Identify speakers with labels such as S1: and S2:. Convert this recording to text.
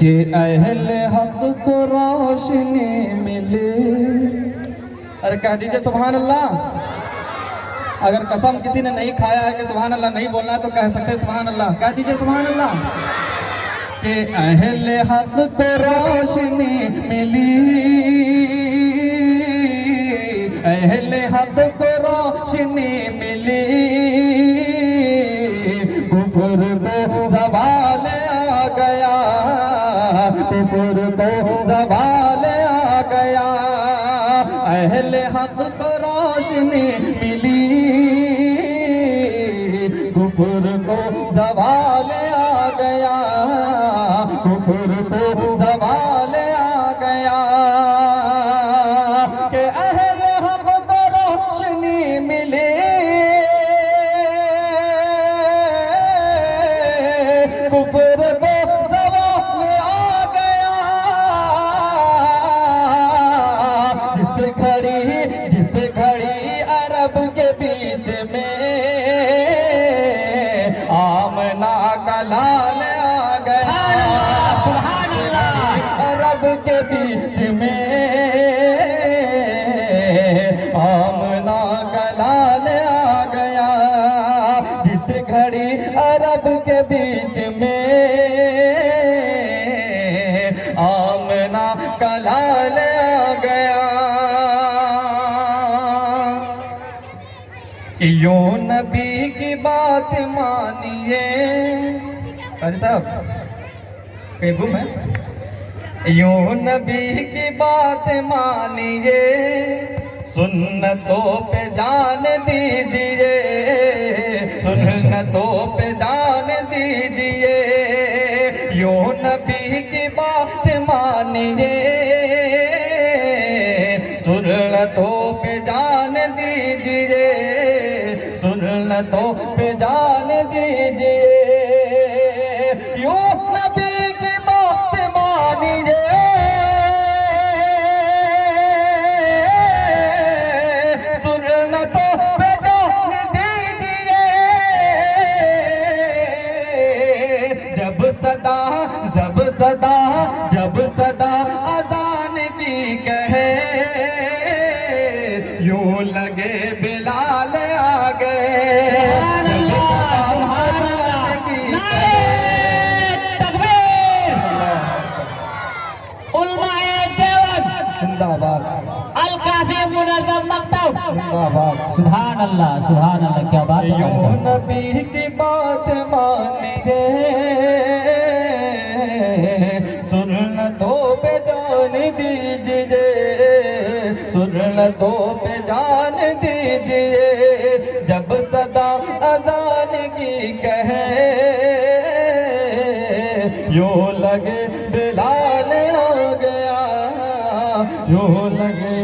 S1: कि अहले हक को रोशनी मिले। अरे कह दीजिए सुभान अल्लाह। अगर कसम किसी ने नहीं खाया है कि सुभान अल्लाह नहीं बोलना है तो कह सकते हैं सुभान अल्लाह। कह दीजिए सुभान अल्लाह। कि अहले हक को रोशनी मिली, अहले हक को रोशनी मिली, कुफर को ज़वाल आ गया, कुफर को ज़वाल आ गया। अहले हक को रोशनी मिली, कुफर को ज़वाल आ गया, कुफर को ज़वाल आ गया। कि अहले हक को रोशनी मिली, कुफर को ज़वाल आ गया। जिस घड़ी अरब के बीच में आमना का लाल आ गया। सुभान अल्लाह। अरब के बीच में आमना का लाल आ गया। जिस घड़ी अरब के बीच में आमना का लाल आ गया। कि यूं नबी की बात मानिए। अरे साहब कहीं गुम है। यूं नबी की बात मानिए, सुन्नतों पे जान दीजिए, सुन्नतों पे जान दीजिए। यूं नबी की बात मानिए, सुन्नतों पे जान दीजिए, सुन्नतों पे जान दीजिए। यूं नबी की बात मानिए, सुन्नतों पे जान दीजिए। जब सदा अजान की कहे, यूं लगे बिलाल आ गए। जिंदाबाद।
S2: अल-कासिम मुनज़्ज़म मकतब
S1: जिंदाबाद।
S2: सुभान अल्लाह, सुभान अल्लाह। क्या बात है।
S1: यूं नबी की बात मानिए, सुन्नतों पे जान दीजिए, सुन्नतों पे जान दीजिए। जब सदा अजान की कहे, यूं लगे बिलाल आ गया, यूं लगे